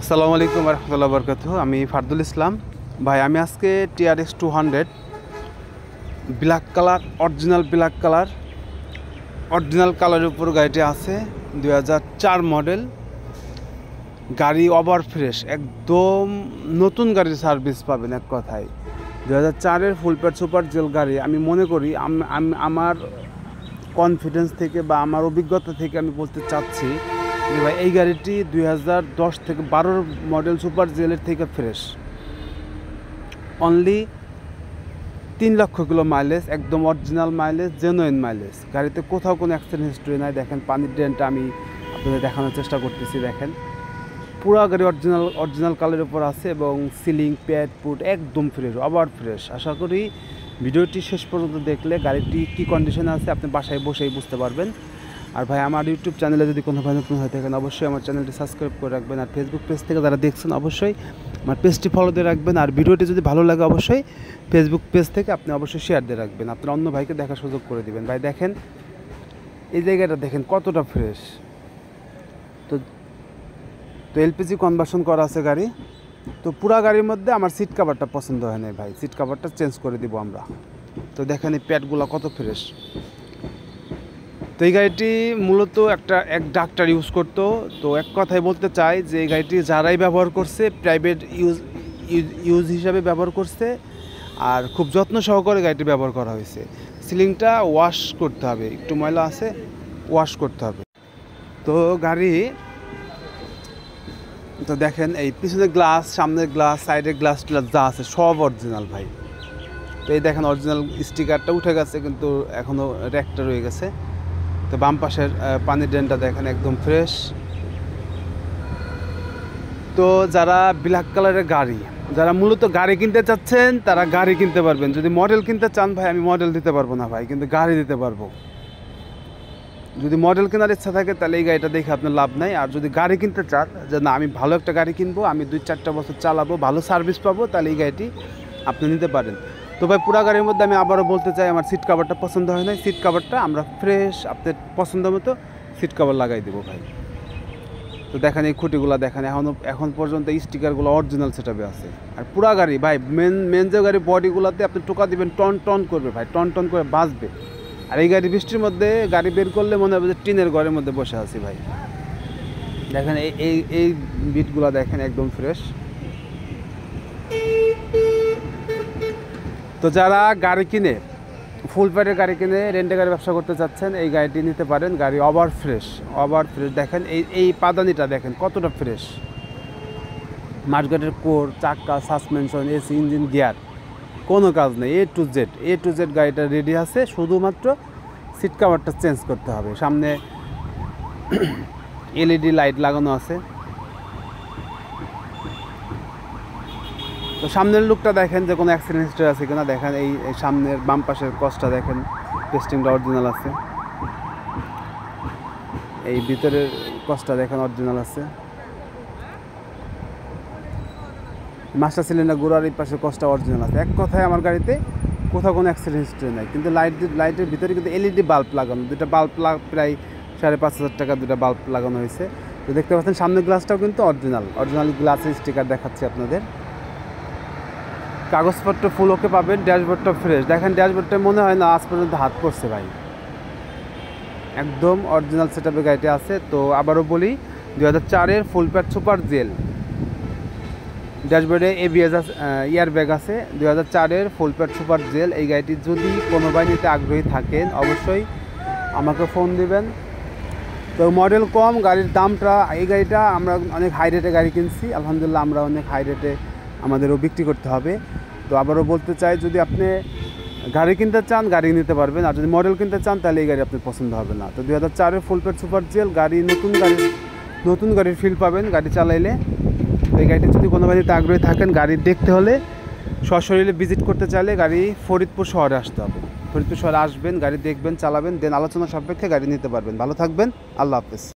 আসসালামু আলাইকুম রহমতুল্লাহ বরকাতুহ। আমি ফারদুল ইসলাম ভাই। আমি আজকে TRX 200 ব্ল্যাক কালার, অরিজিনাল কালারের উপর গাড়িটি আছে। 2004 মডেল গাড়ি, ওভার ফ্রেশ, একদম নতুন গাড়ির সার্ভিস পাবেন এক কথায়। 2004-এর ফুল প্যাড সুপার জেল গাড়ি। আমি মনে করি আমার কনফিডেন্স থেকে বা আমার অভিজ্ঞতা থেকে আমি বলতে চাচ্ছি যে ভাই এই গাড়িটি 2010 থেকে 12 মডেল সুপার জেলের থেকে ফ্রেশ। অনলি 3 লক্ষ কিলো মাইলেজ, একদম অরিজিনাল মাইলেজ, জেনুইন মাইলেজ। গাড়িতে কোথাও কোনো অ্যাক্সিডেন্ট হিস্ট্রি নাই। দেখেন পানির ড্রেনটা আমি আপনাদের দেখানোর চেষ্টা করতেছি। দেখেন পুরো গাড়ি অরিজিনাল কালারের উপর আছে এবং সিলিং প্যাড পুট একদম ফ্রেশ, ওভার ফ্রেশ। আশা করি ভিডিওটি শেষ পর্যন্ত দেখলে গাড়িটি কী কন্ডিশনে আছে আপনি বাসায় বসেই বুঝতে পারবেন। আর ভাই আমার ইউটিউব চ্যানেলে যদি কোনো ভাই নতুন হয়ে থাকেন অবশ্যই আমার চ্যানেলটি সাবস্ক্রাইব করে রাখবেন। আর ফেসবুক পেজ থেকে যারা দেখছেন অবশ্যই আমার পেজটি ফলো দিয়ে রাখবেন। আর ভিডিওটি যদি ভালো লাগে অবশ্যই ফেসবুক পেজ থেকে আপনি অবশ্যই শেয়ার দিয়ে রাখবেন, আপনার অন্য ভাইকে দেখার সুযোগ করে দিবেন। ভাই দেখেন এই জায়গাটা দেখেন কতটা ফ্রেশ। তো এলপিজি কনভার্সন করা আছে গাড়ি। তো পুরা গাড়ির মধ্যে আমার সিট কাভারটা পছন্দ হয় না ভাই, সিট কাভারটা চেঞ্জ করে দিব আমরা। তো দেখেন এই প্যাডগুলো কত ফ্রেশ। তো এই গাড়িটি মূলত এক ডাক্তার ইউজ করতো। তো এক কথায় বলতে চাই যে এই গাড়িটি যারাই ব্যবহার করছে প্রাইভেট ইউজ হিসাবে ব্যবহার করছে, আর খুব যত্ন সহকারে গাড়িটি ব্যবহার করা হয়েছে। সিলিংটা ওয়াশ করতে হবে, একটু ময়লা আছে, ওয়াশ করতে হবে। তো গাড়ি তো দেখেন এই পিছনের গ্লাস, সামনের গ্লাস, সাইডের গ্লাস যা আছে সব অরিজিনাল ভাই। তো এই দেখেন অরিজিনাল স্টিকারটা উঠে গেছে কিন্তু এখনও র্যাকটা রয়ে গেছে। তো বাম পাশের পানির ড্রেনটা দেখেন একদম ফ্রেশ। তো যারা ব্ল্যাক কালারের গাড়ি, যারা মূলত গাড়ি কিনতে চাচ্ছেন তারা গাড়ি কিনতে পারবেন। যদি মডেল কিনতে চান ভাই আমি মডেল দিতে পারবো না ভাই, কিন্তু গাড়ি দিতে পারবো। যদি মডেল কেনার ইচ্ছা থাকে তাহলে এই গাড়িটা দেখে আপনার লাভ নাই। আর যদি গাড়ি কিনতে চান যে না আমি ভালো একটা গাড়ি কিনবো, আমি 2-4 বছর চালাবো, ভালো সার্ভিস পাবো, তাহলে এই গাড়িটি আপনি নিতে পারেন। তো ভাই পুরা গাড়ির মধ্যে আমি আবারও বলতে চাই আমার সিট কাভারটা পছন্দ হয় নাই। সিট কাভারটা আমরা ফ্রেশ আপনার পছন্দ মতো সিট কাভার লাগাই দেবো ভাই। তো দেখেন এই খুঁটিগুলো দেখেন এখন পর্যন্ত এই স্টিকারগুলো অরিজিনাল সেটআপে আছে। আর পুরা গাড়ি ভাই মেন যে গাড়ি বডিগুলোতে আপনি টোকা দিবেন টন করবে ভাই, টন করে বাজবে। আর এই গাড়ি বৃষ্টির মধ্যে গাড়ি বের করলে মনে হবে যে টিনের ঘরের মধ্যে বসে আছি ভাই। দেখেন এই বিটগুলো দেখেন একদম ফ্রেশ। তো যারা গাড়ি কিনে, ফুল প্যাডের গাড়ি কিনে রেন্টে গাড়ি ব্যবসা করতে চাচ্ছেন এই গাড়িটি নিতে পারেন। গাড়ি ওভার ফ্রেশ। দেখেন এই পাদানিটা দেখেন কতটা ফ্রেশ। মাঠগাটের কোর, চাক্কা, সাসপেনশন, এসি, ইঞ্জিন, গিয়ার কোনো কাজ নেই। এ টু জেড গাড়িটা রেডি আছে, শুধুমাত্র সিট কাভারটা চেঞ্জ করতে হবে। সামনে LED লাইট লাগানো আছে। তো সামনের লুকটা দেখেন যে কোনো অ্যাক্সিডেন্ট হিস্ট্রি আছে কিনা। দেখেন এই সামনের বাম পাশের কসটা দেখেন, টেস্টিংটা অরিজিনাল আছে। এই ভিতরের কসটা দেখেন অরিজিনাল আছে। মাস্টার সিলিন্ডার গোড়ার এই পাশের কসটা অরিজিনাল আছে। এক কথায় আমার গাড়িতে কোথাও কোনো অ্যাক্সিডেন্ট হিস্ট্রি নাই। কিন্তু লাইটের ভিতরে কিন্তু LED বাল্ব লাগানো, দুটা বাল্ব প্রায় 5,500 টাকা দুটা বাল্ব লাগানো হয়েছে। তো দেখতে পাচ্ছেন সামনের গ্লাসটাও কিন্তু অরিজিনাল গ্লাসের স্টিকার দেখাচ্ছি আপনাদের। কাগজপত্র ফুল ওকে পাবেন। ড্যাশবোর্ডটা ফ্রেশ। দেখেন ড্যাশবোর্ডটা মনে হয় না আজ পর্যন্ত হাত পড়ছে ভাই, একদম অরিজিনাল সেটআপে গাড়িটি আছে। তো আবারও বলি 2004-এর ফুল প্যাড সুপার জেল, ড্যাশবোর্ডে ABS এয়ারব্যাগ আছে। 2004-এর ফুল প্যাড সুপার জেল এই গাড়িটি যদি কোনো ভাই নিতে আগ্রহী থাকেন অবশ্যই আমাকে ফোন দিবেন। তো মডেল কম, গাড়ির দামটা, এই গাড়িটা আমরা অনেক হাই রেটে গাড়ি কিনছি আলহামদুলিল্লাহ, আমরা অনেক হাই রেটে আমাদেরও বিক্রি করতে হবে। তো আবারও বলতে চাই যদি আপনি গাড়ি কিনতে চান গাড়ি নিতে পারবেন, আর যদি মডেল কিনতে চান তাহলে এই গাড়ি আপনার পছন্দ হবে না। তো 2004-এর ফুল প্যাড সুপার জেল গাড়ি, নতুন গাড়ির ফিল পাবেন গাড়ি চালাইলে। এই গাড়িটি যদি কোনো গাড়িতে আগ্রহী থাকেন, গাড়ি দেখতে হলে সশরীরে ভিজিট করতে চাইলে গাড়ি ফরিদপুর শহরে আসতে হবে। ফরিদপুর শহরে আসবেন, গাড়ি দেখবেন, চালাবেন, দেন আলোচনা সাপেক্ষে গাড়ি নিতে পারবেন। ভালো থাকবেন, আল্লাহ হাফেজ।